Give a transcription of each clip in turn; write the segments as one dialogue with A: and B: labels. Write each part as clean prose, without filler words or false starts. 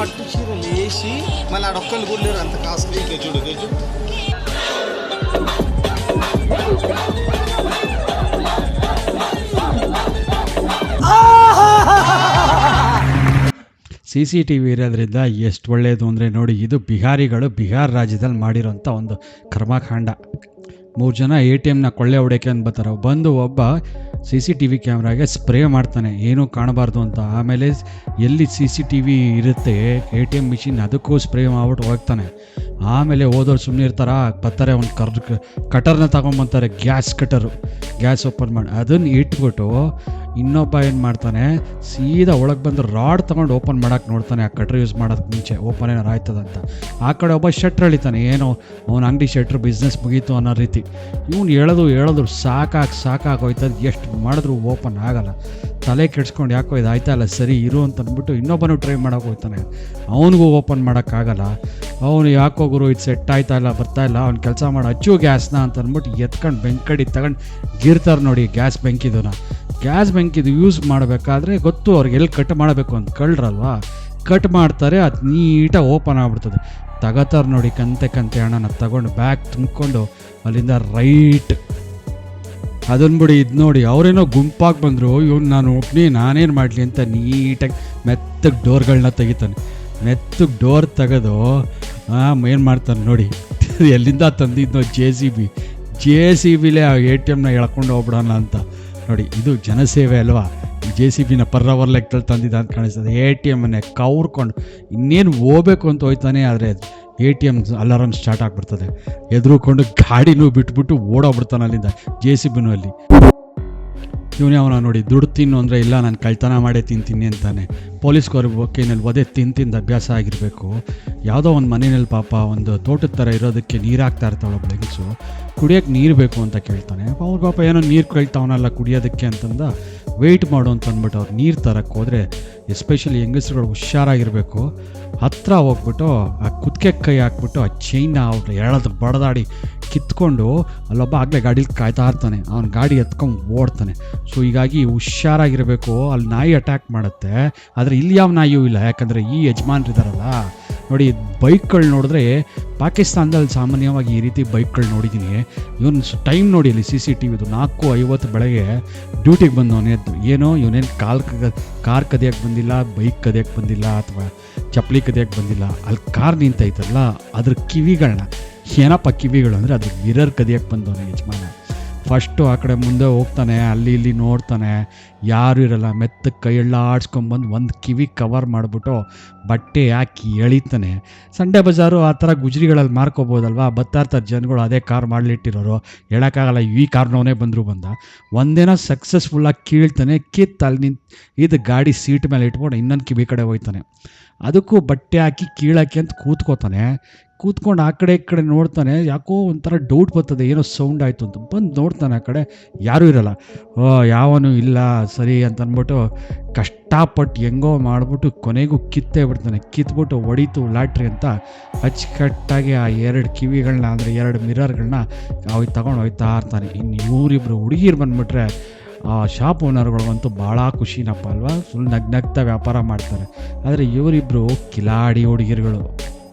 A: పట్టు చీరలు వేసి మళ్ళీ ఆ డొక్కలు గుడ్లేరు అంత కాస్ట్లీ. చూడు
B: CCTV ಇರೋದ್ರಿಂದ ಎಷ್ಟು ಒಳ್ಳೆಯದು ಅಂದರೆ ನೋಡಿ, ಇದು ಬಿಹಾರ್ ರಾಜ್ಯದಲ್ಲಿ ಮಾಡಿರೋಂಥ ಒಂದು ಕರ್ಮಕಾಂಡ. 3 ಜನ ATMನ ಕೊಳ್ಳೆ ಹೊಡೆಯೋಕೆ ಅಂತ ಬರ್ತಾರೆ. ಬಂದು ಒಬ್ಬ CCTV ಕ್ಯಾಮ್ರಾಗೆ ಸ್ಪ್ರೇ ಮಾಡ್ತಾನೆ, ಏನೂ ಕಾಣಬಾರ್ದು ಅಂತ. ಆಮೇಲೆ ಎಲ್ಲಿ CCTV ಇರುತ್ತೆ ATM ಮಿಷಿನ್ ಅದಕ್ಕೂ ಸ್ಪ್ರೇ ಮಾಡ್ಬಿಟ್ಟು ಹೋಗ್ತಾನೆ. ಆಮೇಲೆ ಹೋದವ್ರು ಸುಮ್ಮನೆ ಬರ್ತಾರೆ, ಒಂದು ಕಟರ್ನ ತೊಗೊಂಬಂತಾರೆ, ಗ್ಯಾಸ್ ಓಪನ್ ಮಾಡಿ ಅದನ್ನು ಇಟ್ಬಿಟ್ಟು ಇನ್ನೊಬ್ಬ ಏನು ಮಾಡ್ತಾನೆ, ಸೀದಾ ಒಳಗೆ ಬಂದು ರಾಡ್ ತೊಗೊಂಡು ಓಪನ್ ಮಾಡೋಕ್ಕೆ ನೋಡ್ತಾನೆ. ಆ ಕಟ್ರ್ ಯೂಸ್ ಮಾಡೋಕ್ಕೆ ಮುಂಚೆ ಓಪನ್ ಏನಾರು ಆಯ್ತದಂತ. ಆ ಕಡೆ ಒಬ್ಬ ಶಟ್ರ್ ಎಳಿತಾನೆ, ಏನೋ ಅವನ ಅಂಗಡಿ ಶಟ್ರ್ ಬಿಸ್ನೆಸ್ ಮುಗೀತು ಅನ್ನೋ ರೀತಿ. ಇವನು ಹೇಳೋದು ಸಾಕಾಗೋಯ್ತದ, ಎಷ್ಟು ಮಾಡಿದ್ರು ಓಪನ್ ಆಗಲ್ಲ. ತಲೆ ಕೆಡ್ಸ್ಕೊಂಡು ಯಾಕೋ ಇದು ಆಯ್ತಾ ಇಲ್ಲ ಸರಿ ಇರು ಅಂತ ಅಂದ್ಬಿಟ್ಟು ಇನ್ನೊಬ್ಬನು ಟ್ರೈ ಮಾಡೋಕೆ ಹೋಗ್ತಾನೆ. ಅವನಿಗೂ ಓಪನ್ ಮಾಡೋಕ್ಕಾಗಲ್ಲ. ಅವನು ಯಾಕೋ ಗುರು ಇದು ಸೆಟ್ ಆಯ್ತಾ ಇಲ್ಲ ಬರ್ತಾಯಿಲ್ಲ, ಅವ್ನು ಕೆಲಸ ಮಾಡೋ ಹಚ್ಚು ಗ್ಯಾಸ್ನ ಅಂತ ಅಂದ್ಬಿಟ್ಟು ಎತ್ಕೊಂಡು ಬೆಂಕಡಿ ತಗೊಂಡು ಗಿರ್ತಾರೆ ನೋಡಿ. ಗ್ಯಾಸ್ ಬೆಂಕಿದು ಯೂಸ್ ಮಾಡಬೇಕಾದ್ರೆ ಗೊತ್ತು ಅವ್ರಿಗೆ ಎಲ್ಲಿ ಕಟ್ ಮಾಡಬೇಕು ಅಂತ. ಕಳ್ರಲ್ವಾ, ಕಟ್ ಮಾಡ್ತಾರೆ, ಅದು ನೀಟಾಗಿ ಓಪನ್ ಆಗ್ಬಿಡ್ತದೆ. ತಗೋತಾರೆ ನೋಡಿ ಕಂತೆ ಹಣನ ತಗೊಂಡು ಬ್ಯಾಗ್ ತುಂಬಿಕೊಂಡು ಅಲ್ಲಿಂದ ರೈಟ್ ಅದನ್ನು ಬಿಡಿ. ಇದು ನೋಡಿ ಅವರೇನೋ ಗುಂಪಾಗಿ ಬಂದರು, ಇವ್ನು ನಾನೇನು ಮಾಡಲಿ ಅಂತ ನೀಟಾಗಿ ಮೆತ್ತಗೆ ಡೋರ್ಗಳನ್ನ ತೆಗಿತಾನೆ. ಮೆತ್ತಗೆ ಡೋರ್ ತೆಗೆದು ಏನು ಮಾಡ್ತಾನೆ ನೋಡಿ, ಎಲ್ಲಿಂದ ತಂದಿದ್ದು JCBಲೇ ಆ ATMನ ಎಳ್ಕೊಂಡು ಹೋಗ್ಬಿಡೋಣ ಅಂತ ನೋಡಿ. ಇದು ಜನಸೇವೆ ಅಲ್ವಾ? JCBನ ಪರ್ರವರ್ ಲೆಕ್ಕದಲ್ಲಿ ತಂದಿದ್ದ ಅಂತ ಕಾಣಿಸ್ತದೆ. ATMನ್ನೇ ಕವ್ರ್ಕೊಂಡು ಇನ್ನೇನು ಹೋಗ್ಬೇಕು ಅಂತ ಹೋಯ್ತಾನೆ, ಆದರೆ ATM ಅಲಾರಮ್ ಸ್ಟಾರ್ಟ್ ಆಗಿಬಿಡ್ತದೆ. ಎದುರುಕೊಂಡು ಗಾಡಿನೂ ಬಿಟ್ಬಿಟ್ಟು ಓಡೋಗ್ಬಿಡ್ತಾನೆ ಅಲ್ಲಿಂದ, JCBನೂ ಅಲ್ಲಿ. ಇವನೇ ಅವನ ನೋಡಿ, ದುಡ್ಡು ತಿನ್ನು ಅಂದರೆ ಇಲ್ಲ ನಾನು ಕಳ್ತನ ಮಾಡೇ ತಿಂತೀನಿ ಅಂತಾನೆ. ಪೊಲೀಸ್ಗವ್ರಿಗೆ ಕೈನಲ್ಲಿ ಒದೆ ತಿಂದು ಅಭ್ಯಾಸ ಆಗಿರಬೇಕು. ಯಾವುದೋ ಒಂದು ಮನೆಯಲ್ಲಿ ಪಾಪ ಒಂದು ತೋಟದ ಥರ ಇರೋದಕ್ಕೆ ನೀರು ಹಾಕ್ತಾ ಇರ್ತಾಳೆ ಒಬ್ಬ ಹೆಂಗಸು. ಕುಡಿಯೋಕ್ಕೆ ನೀರು ಬೇಕು ಅಂತ ಕೇಳ್ತಾನೆ. ಅವ್ರ ಪಾಪ ಏನೋ ನೀರು ಕೇಳ್ತಾವನಲ್ಲ ಕುಡಿಯೋದಕ್ಕೆ ಅಂತಂದ ವೆಯ್ಟ್ ಮಾಡು ಅಂತ ಅಂದ್ಬಿಟ್ಟು ಅವ್ರು ನೀರು ತರಕ್ಕೆ ಹೋದರೆ, ಎಸ್ಪೆಷಲಿ ಹೆಂಗಸ್ರುಗಳು ಹುಷಾರಾಗಿರಬೇಕು. ಹತ್ತಿರ ಹೋಗ್ಬಿಟ್ಟು ಆ ಕುತ್ತಿಗೆ ಕೈ ಹಾಕ್ಬಿಟ್ಟು ಆ ಚೈನ್ನ ಅವ್ರು ಎಳೆದು ಬಡದಾಡಿ ಕಿತ್ಕೊಂಡು ಅಲ್ಲೊಬ್ಬ ಆಗಲೇ ಗಾಡೀಲಿ ಕಾಯ್ತಾ ಇರ್ತಾನೆ. ಅವ್ನ ಗಾಡಿ ಎತ್ಕೊಂಡು ಓಡ್ತಾನೆ. ಸೊ ಹೀಗಾಗಿ ಹುಷಾರಾಗಿರಬೇಕು. ಅಲ್ಲಿ ನಾಯಿ ಅಟ್ಯಾಕ್ ಮಾಡುತ್ತೆ, ಆದರೆ ಇಲ್ಲಿ ಯಾವ ನಾಯಿಯೂ ಇಲ್ಲ, ಯಾಕಂದರೆ ಈ ಯಜಮಾನ್ರಿದಾರಲ್ಲ ನೋಡಿ. ಬೈಕ್ಗಳು ನೋಡಿದ್ರೆ ಪಾಕಿಸ್ತಾನದಲ್ಲಿ ಸಾಮಾನ್ಯವಾಗಿ ಈ ರೀತಿ ಬೈಕ್ಗಳು ನೋಡಿದ್ದೀನಿ. ಇವನು ಟೈಮ್ ನೋಡಿ ಅಲ್ಲಿ CCTVದು 4:50 ಬೆಳಗ್ಗೆ ಡ್ಯೂಟಿಗೆ ಬಂದವನೇ ಎದ್ದು. ಏನೋ ಇವನೇನು ಕಾರ್ ಕದಿಯೋಕ್ಕೆ ಬಂದಿಲ್ಲ, ಬೈಕ್ ಕದಿಯೋಕ್ಕೆ ಬಂದಿಲ್ಲ, ಅಥವಾ ಚಪ್ಪಲಿ ಕದಿಯೋಕ್ಕೆ ಬಂದಿಲ್ಲ. ಅಲ್ಲಿ ಕಾರ್ ನಿಂತೈತಲ್ಲ ಅದ್ರ ಕಿವಿಗಳನ್ನ, ಏನಪ್ಪ ಕಿವಿಗಳು ಅಂದರೆ ಅದು ಮಿರರ್ ಕದಿಯೋಕ್ಕೆ ಬಂದವನೇ ಯಜಮಾನ. ಫಸ್ಟು ಆ ಕಡೆ ಮುಂದೆ ಹೋಗ್ತಾನೆ, ಅಲ್ಲಿ ಇಲ್ಲಿ ನೋಡ್ತಾನೆ, ಯಾರೂ ಇರಲ್ಲ. ಮೆತ್ತಗೆ ಕೈಯೆಲ್ಲ ಆಡ್ಸ್ಕೊಂಬಂದು ಒಂದು ಕಿವಿ ಕವರ್ ಮಾಡಿಬಿಟ್ಟು ಬಟ್ಟೆ ಹಾಕಿ ಎಳಿತಾನೆ. ಸಂಡೆ ಬಜಾರು ಆ ಥರ ಗುಜರಿಗಳಲ್ಲಿ ಮಾರ್ಕೋಬೋದಲ್ವಾ, ಬರ್ತಾ ಇರ್ತಾರೆ ಜನಗಳು, ಅದೇ ಕಾರ್ ಮಾಡಲಿಟ್ಟಿರೋರು, ಹೇಳೋಕ್ಕಾಗಲ್ಲ ಈ ಕಾರ್ನವನೇ ಬಂದ. ಒಂದೇನೋ ಸಕ್ಸಸ್ಫುಲ್ಲಾಗಿ ಕೀಳ್ತಾನೆ, ಅಲ್ಲಿ ನಿಂತು ಇದು ಗಾಡಿ ಸೀಟ್ ಮೇಲೆ ಇಟ್ಕೊಂಡು ಇನ್ನೊಂದು ಕಿವಿ ಕಡೆ ಹೋಗ್ತಾನೆ. ಅದಕ್ಕೂ ಬಟ್ಟೆ ಹಾಕಿ ಕೀಳಕ್ಕೆ ಅಂತ ಕೂತ್ಕೊಂಡು ಆ ಕಡೆ ಈ ಕಡೆ ನೋಡ್ತಾನೆ. ಯಾಕೋ ಒಂಥರ ಡೌಟ್ ಬರ್ತದೆ, ಏನೋ ಸೌಂಡ್ ಆಯಿತು ಅಂತ ಬಂದು ನೋಡ್ತಾನೆ. ಆ ಕಡೆ ಯಾರೂ ಇರಲ್ಲ. ಯಾವನೂ ಇಲ್ಲ ಸರಿ ಅಂತ ಅಂದ್ಬಿಟ್ಟು ಕಷ್ಟಪಟ್ಟು ಹೆಂಗೋ ಮಾಡಿಬಿಟ್ಟು ಕೊನೆಗೂ ಕಿತ್ಬಿಟ್ಟು ಹೊಡೀತು ಲಾಟ್ರಿ ಅಂತ ಅಚ್ಚುಕಟ್ಟಾಗಿ ಆ 2 ಕಿವಿಗಳನ್ನ ಅಂದರೆ 2 ಮಿರರ್ಗಳನ್ನ ತಗೊಂಡು ಹೋಗ್ತಾ ಇರ್ತಾನೆ. ಇನ್ನು ಇವರಿಬ್ಬರು ಹುಡುಗಿರು ಬಂದುಬಿಟ್ರೆ ಆ ಶಾಪ್ ಓನರ್ಗಳಿಗಂತೂ ಭಾಳ ಖುಷಿನಪ್ಪ ಅಲ್ವಾ, ಫುಲ್ ನಗ್ನಗ್ತಾ ವ್ಯಾಪಾರ ಮಾಡ್ತಾರೆ. ಆದರೆ ಇವರಿಬ್ಬರು ಕಿಲಾಡಿ ಹುಡುಗಿರುಗಳು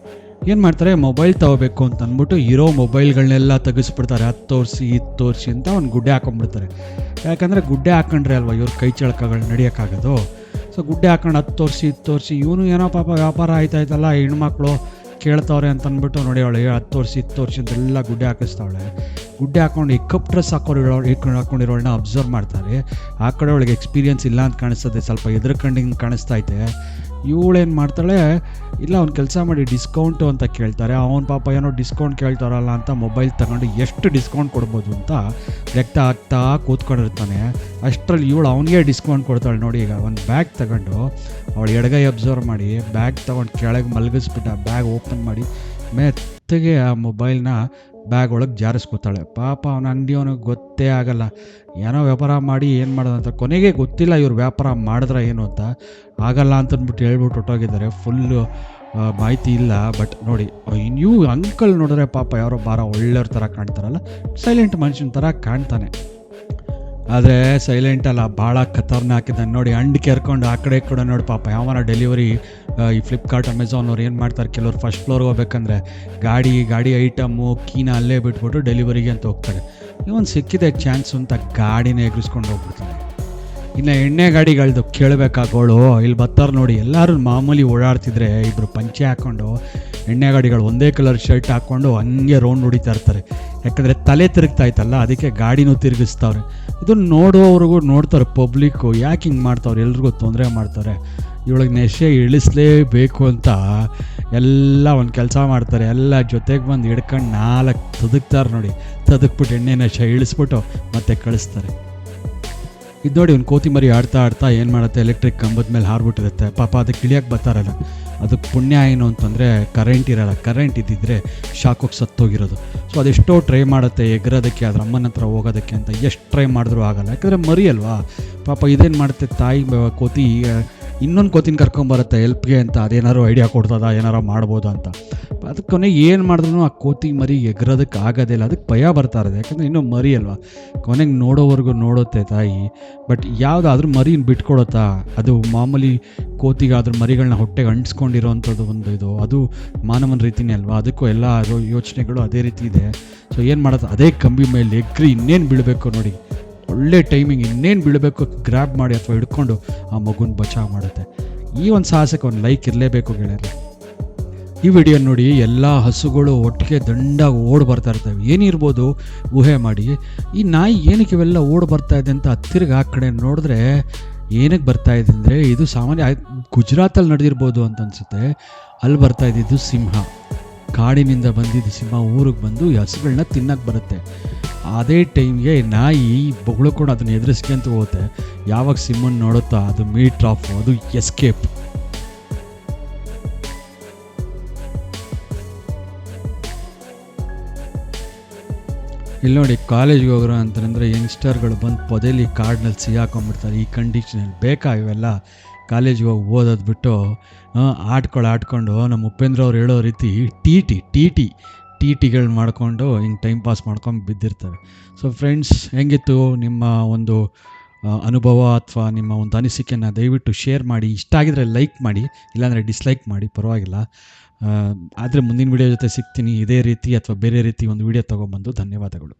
B: ಏನು ಮಾಡ್ತಾರೆ, ಮೊಬೈಲ್ ತೊಗೋಬೇಕು ಅಂತ ಅಂದ್ಬಿಟ್ಟು ಇರೋ ಮೊಬೈಲ್ಗಳನ್ನೆಲ್ಲ ತೆಗೆಸ್ಬಿಡ್ತಾರೆ. ಅದು ತೋರಿಸಿ ಅಂತ ಒಂದು ಗುಡ್ಡೆ ಹಾಕೊಂಡ್ಬಿಡ್ತಾರೆ. ಯಾಕಂದರೆ ಗುಡ್ಡೆ ಹಾಕೊಂಡ್ರೆ ಅಲ್ವಾ ಇವ್ರ ಕೈ ಚಳಕಗಳು ನಡೆಯೋಕ್ಕಾಗೋದು. ಸೊ ಗುಡ್ಡೆ ಹಾಕೊಂಡು ಅದು ತೋರಿಸಿ ಇವನು ಏನೋ ಪಾಪ ವ್ಯಾಪಾರ ಆಯ್ತಾಯ್ತಲ್ಲ, ಹೆಣ್ಮಕ್ಳು ಕೇಳ್ತವ್ರೆ ಅಂತ ಅಂದ್ಬಿಟ್ಟು ನೋಡಿ ಅವಳು ಅದು ತೋರಿಸಿ ಅಂತೆಲ್ಲ ಗುಡ್ಡೆ ಹಾಕಿಸ್ತಾವಳೆ. ಗುಡ್ಡೆ ಹಾಕೊಂಡು ಇಕ್ಕಪ್ ಡ್ರೆಸ್ ಹಾಕೊಂಡಿರೋಳನ್ನ ಅಬ್ಸರ್ವ್ ಮಾಡ್ತಾರೆ. ಆ ಕಡೆ ಅವಳಿಗೆ ಎಕ್ಸ್ಪೀರಿಯನ್ಸ್ ಇಲ್ಲ ಅಂತ ಕಾಣಿಸ್ತದೆ, ಸ್ವಲ್ಪ ಎದುರುಕಂಡಿಂಗೆ ಕಾಣಿಸ್ತೈತೆ. ಇವಳೇನು ಮಾಡ್ತಾಳೆ, ಇಲ್ಲ ಅವ್ನು ಕೆಲಸ ಮಾಡಿ ಡಿಸ್ಕೌಂಟು ಅಂತ ಕೇಳ್ತಾರೆ. ಅವನ ಪಾಪ ಏನೋ ಡಿಸ್ಕೌಂಟ್ ಕೇಳ್ತಾರಲ್ಲ ಅಂತ ಮೊಬೈಲ್ ತಗೊಂಡು ಎಷ್ಟು ಡಿಸ್ಕೌಂಟ್ ಕೊಡ್ಬೋದು ಅಂತ ಲೆಕ್ಕ ಆಗ್ತಾ ಕೂತ್ಕೊಂಡಿರ್ತಾನೆ. ಅಷ್ಟರಲ್ಲಿ ಇವಳು ಅವನಿಗೆ ಡಿಸ್ಕೌಂಟ್ ಕೊಡ್ತಾಳೆ ನೋಡಿ. ಈಗ ಒಂದು ಬ್ಯಾಗ್ ತಗೊಂಡು ಅವಳು ಎಡಗೈ ಅಬ್ಸರ್ವ್ ಮಾಡಿ ಬ್ಯಾಗ್ ತೊಗೊಂಡು ಕೆಳಗೆ ಮಲಗಿಸ್ಬಿಟ್ಟು ಆ ಬ್ಯಾಗ್ ಓಪನ್ ಮಾಡಿ ಮೆತ್ತಗೆ ಆ ಮೊಬೈಲ್ನ ಬ್ಯಾಗ್ ಒಳಗೆ ಜಾರಿಸ್ಕೊತಾಳೆ. ಪಾಪ ಅವನ ಅಂಗಡಿಯವನಿಗೆ ಗೊತ್ತೇ ಆಗಲ್ಲ, ಏನೋ ವ್ಯಾಪಾರ ಮಾಡಿ ಏನು ಮಾಡೋದಂತ. ಕೊನೆಗೆ ಗೊತ್ತಿಲ್ಲ ಇವ್ರು ವ್ಯಾಪಾರ ಮಾಡಿದ್ರೆ ಏನು ಅಂತ. ಆಗಲ್ಲ ಅಂತಂದ್ಬಿಟ್ಟು ಹೇಳ್ಬಿಟ್ಟು ಹೊಟ್ಟೋಗಿದ್ದಾರೆ. ಫುಲ್ಲು ಮಾಹಿತಿ ಇಲ್ಲ. ಬಟ್ ನೋಡಿ ನೀವು ಅಂಕಲ್ ನೋಡಿದ್ರೆ ಪಾಪ ಯಾರೋ ಒಳ್ಳೆಯವ್ರ ಥರ ಕಾಣ್ತಾರಲ್ಲ, ಸೈಲೆಂಟ್ ಮನುಷ್ಯನ ಥರ ಕಾಣ್ತಾನೆ. ಆದರೆ ಸೈಲೆಂಟ್ ಅಲ್ಲ, ಭಾಳ ಖತರ್ನಾಕ್ ಇದ್ದಾನೆ ನೋಡಿ. ಅಂಡು ಕೆರ್ಕೊಂಡು ಆ ಕಡೆ ಈ ಕಡೆ ನೋಡಿ ಪಾಪ ಯಾವನ ಡೆಲಿವರಿ ಈ ಫ್ಲಿಪ್ಕಾರ್ಟ್ ಅಮೆಝಾನ್ ಅವ್ರು ಏನು ಮಾಡ್ತಾರೆ, ಕೆಲವ್ರು ಫಸ್ಟ್ ಫ್ಲೋರ್ಗೆ ಹೋಗ್ಬೇಕಂದ್ರೆ ಗಾಡಿ ಐಟಮು ಕೀನ ಅಲ್ಲೇ ಬಿಟ್ಬಿಟ್ಟು ಡೆಲಿವರಿಗೆ ಅಂತ ಹೋಗ್ತಾರೆ. ಇವನು ಸಿಕ್ಕಿದೆ ಚಾನ್ಸು ಅಂತ ಗಾಡಿನೇ ಎಗರಿಸ್ಕೊಂಡು ಹೋಗ್ಬಿಡ್ತಾನೆ. ಇನ್ನು ಎಣ್ಣೆ ಗಾಡಿಗಳದ್ದು ಕೇಳಬೇಕಾಗೋಳು ಇಲ್ಲಿ ಬರ್ತಾರೆ ನೋಡಿ. ಎಲ್ಲರೂ ಮಾಮೂಲಿ ಓಡಾಡ್ತಿದ್ರೆ ಇಬ್ಬರು ಪಂಚೆ ಹಾಕ್ಕೊಂಡು ಎಣ್ಣೆ ಗಾಡಿಗಳು ಒಂದೇ ಕಲರ್ ಶರ್ಟ್ ಹಾಕ್ಕೊಂಡು ಹಂಗೆ ರೌಂಡ್ ಹೊಡಿತಾ ಇರ್ತಾರೆ. ಯಾಕಂದರೆ ತಲೆ ತಿರುಗ್ತಾ ಇತ್ತಲ್ಲ, ಅದಕ್ಕೆ ಗಾಡಿನೂ ತಿರುಗಿಸ್ತಾವ್ರೆ. ಇದನ್ನು ನೋಡೋವ್ರಿಗೂ ನೋಡ್ತಾರೆ ಪಬ್ಲಿಕ್ಕು, ಯಾಕೆ ಹಿಂಗೆ ಮಾಡ್ತಾವ್ರೆ, ಎಲ್ರಿಗೂ ತೊಂದರೆ ಮಾಡ್ತಾರೆ. ಇವಳಿಗೆ ನೆಶೆ ಇಳಿಸ್ಲೇಬೇಕು ಅಂತ ಎಲ್ಲ ಒಂದು ಕೆಲಸ ಮಾಡ್ತಾರೆ. ಎಲ್ಲ ಜೊತೆಗೆ ಬಂದು ಹಿಡ್ಕೊಂಡು 4 ತದುಕ್ತಾರೆ ನೋಡಿ. ತದುಕ್ಬಿಟ್ಟು ಎಣ್ಣೆ ನೆಶೆ ಇಳಿಸ್ಬಿಟ್ಟು ಮತ್ತೆ ಕಳಿಸ್ತಾರೆ. ಇದು ನೋಡಿ, ಒಂದು ಕೋತಿ ಮರಿ ಆಡ್ತಾ ಏನು ಮಾಡುತ್ತೆ, ಎಲೆಕ್ಟ್ರಿಕ್ ಕಂಬದ ಮೇಲೆ ಹಾರ್ಬಿಟ್ಟಿರುತ್ತೆ. ಪಾಪ ಅದಕ್ಕೆ ಇಳಿಯೋಕ್ಕೆ ಬರ್ತಾರಲ್ಲ, ಅದಕ್ಕೆ ಪುಣ್ಯ ಏನು ಅಂತಂದರೆ ಕರೆಂಟ್ ಇರೋಲ್ಲ. ಕರೆಂಟ್ ಇದ್ದಿದ್ದರೆ ಶಾಕೋಗಿ ಸತ್ತೋಗಿರೋದು. ಸೊ ಅದೆಷ್ಟೋ ಟ್ರೈ ಮಾಡುತ್ತೆ ಎಗರೋದಕ್ಕೆ, ಅದ್ರ ಅಮ್ಮನ ಹತ್ರ ಹೋಗೋದಕ್ಕೆ ಅಂತ. ಎಷ್ಟು ಟ್ರೈ ಮಾಡಿದ್ರೂ ಆಗಲ್ಲ, ಯಾಕಂದರೆ ಮರಿ ಅಲ್ವಾ. ಪಾಪ ಇದೇನು ಮಾಡುತ್ತೆ, ತಾಯಿ ಕೋತಿ ಇನ್ನೊಂದು ಕೋತಿನ ಕರ್ಕೊಂಬರುತ್ತೆ ಎಲ್ಪ್ಗೆ ಅಂತ. ಅದೇನಾರು ಐಡಿಯಾ ಕೊಡ್ತದ, ಏನಾರು ಮಾಡ್ಬೋದು ಅಂತ. ಅದಕ್ಕೆ ಕೊನೆಗೆ ಏನು ಮಾಡಿದ್ರು ಆ ಕೋತಿ ಮರಿ ಎಗರೋದಕ್ಕೆ ಆಗೋದೇ ಇಲ್ಲ. ಅದಕ್ಕೆ ಭಯ ಬರ್ತಾ ಇರೋದು, ಯಾಕಂದರೆ ಇನ್ನೂ ಮರಿ ಅಲ್ವಾ. ಕೊನೆಗೆ ನೋಡೋವರೆಗೂ ನೋಡುತ್ತೆ ತಾಯಿ. ಬಟ್ ಯಾವುದಾದ್ರೂ ಮರಿನ ಬಿಟ್ಕೊಡುತ್ತಾ? ಅದು ಮಾಮೂಲಿ ಕೋತಿಗಾದ್ರೂ ಮರಿಗಳನ್ನ ಹೊಟ್ಟೆಗೆ ಅಂಟಿಸ್ಕೊಂಡಿರೋವಂಥದ್ದು ಒಂದು ಇದು, ಅದು ಮಾನವನ ರೀತಿಯೇ ಅಲ್ವಾ. ಅದಕ್ಕೂ ಎಲ್ಲ ಯೋಚನೆಗಳು ಅದೇ ರೀತಿ ಇದೆ. ಸೊ ಏನು ಮಾಡುತ್ತೆ, ಅದೇ ಕಂಬಿ ಮೇಲೆ ಎಗ್ರಿ ಇನ್ನೇನು ಬೀಳಬೇಕು ನೋಡಿ, ಒಳ್ಳೆ ಟೈಮಿಂಗ್, ಇನ್ನೇನು ಬೀಳಬೇಕು ಗ್ರ್ಯಾಬ್ ಮಾಡಿ ಅಥವಾ ಹಿಡ್ಕೊಂಡು ಆ ಮಗುನ ಬಚಾವ್ ಮಾಡುತ್ತೆ. ಈ ಒಂದು ಸಾಹಸಕ್ಕೆ ಒಂದು ಲೈಕ್ ಇರಲೇಬೇಕು ಗೆಳೆಯರೆ. ಈ ವಿಡಿಯೋ ನೋಡಿ, ಎಲ್ಲ ಹಸುಗಳು ಒಟ್ಟಿಗೆ ದಂಡಾಗಿ ಓಡಿ ಬರ್ತಾ ಇರ್ತವೆ. ಏನಿರ್ಬೋದು ಊಹೆ ಮಾಡಿ. ಈ ನಾಯಿ ಏನಕ್ಕೆ ಇವೆಲ್ಲ ಓಡಿ ಬರ್ತಾ ಇದೆ ಅಂತ ಹತ್ತಿರಗೆ ಆ ಕಡೆ ನೋಡಿದ್ರೆ ಏನಕ್ಕೆ ಬರ್ತಾ ಇದೆ ಅಂದರೆ, ಇದು ಸಾಮಾನ್ಯ ಗುಜರಾತಲ್ಲಿ ನಡೆದಿರ್ಬೋದು ಅಂತ ಅನಿಸುತ್ತೆ. ಅಲ್ಲಿ ಬರ್ತಾ ಇದ್ದಿದ್ದು ಸಿಂಹ. ಕಾಡಿನಿಂದ ಬಂದಿದ್ದು ಸಿಂಹ ಊರಿಗೆ ಬಂದು ಈ ಹಸುಗಳನ್ನ ತಿನ್ನಕ್ಕೆ ಬರುತ್ತೆ. ಅದೇ ಟೈಮ್ಗೆ ನಾಯಿ ಬೊಗಳ್ಕೊಂಡು ಅದನ್ನು ಎದುರಿಸ್ಕೊಂತ ಹೋಗುತ್ತೆ. ಯಾವಾಗ ಸಿಂಹನ ನೋಡುತ್ತಾ ಅದು ಮೀಟ್ ಆಫ್, ಅದು ಎಸ್ಕೇಪ್. ಇಲ್ಲಿ ನೋಡಿ, ಕಾಲೇಜ್ಗೆ ಹೋಗೋರು ಅಂತಂದರೆ ಯಂಗ್ಸ್ಟರ್ಗಳು ಬಂದು ಪೊದೆಲಿ ಕಾಡಿನಲ್ಲಿ ಸಿಗಾಕೊಂಡ್ಬಿಡ್ತಾರೆ. ಈ ಕಂಡೀಷನಲ್ಲಿ ಬೇಕಾ ಇವೆಲ್ಲ? ಕಾಲೇಜ್ಗೆ ಹೋಗಿ ಓದೋದು ಬಿಟ್ಟು ಆಡ್ಕೊಂಡು ನಮ್ಮ ಉಪೇಂದ್ರ ಅವ್ರು ಹೇಳೋ ರೀತಿ ಟಿಗಳು ಮಾಡಿಕೊಂಡು ಹಿಂಗೆ ಟೈಮ್ ಪಾಸ್ ಮಾಡ್ಕೊಂಡು ಬಿದ್ದಿರ್ತವೆ. ಸೊ ಫ್ರೆಂಡ್ಸ್, ಹೆಂಗಿತ್ತು ನಿಮ್ಮ ಒಂದು ಅನುಭವ ಅಥವಾ ನಿಮ್ಮ ಒಂದು ಅನಿಸಿಕೆನ ದಯವಿಟ್ಟು ಶೇರ್ ಮಾಡಿ. ಇಷ್ಟ ಆಗಿದರೆ ಲೈಕ್ ಮಾಡಿ, ಇಲ್ಲಾಂದರೆ ಡಿಸ್ಲೈಕ್ ಮಾಡಿ, ಪರವಾಗಿಲ್ಲ. ಆದರೆ ಮುಂದಿನ ವಿಡಿಯೋ ಜೊತೆ ಸಿಗ್ತೀನಿ ಇದೇ ರೀತಿ ಅಥವಾ ಬೇರೆ ರೀತಿ ಒಂದು ವಿಡಿಯೋ ತೊಗೊಂಬಂದು. ಧನ್ಯವಾದಗಳು.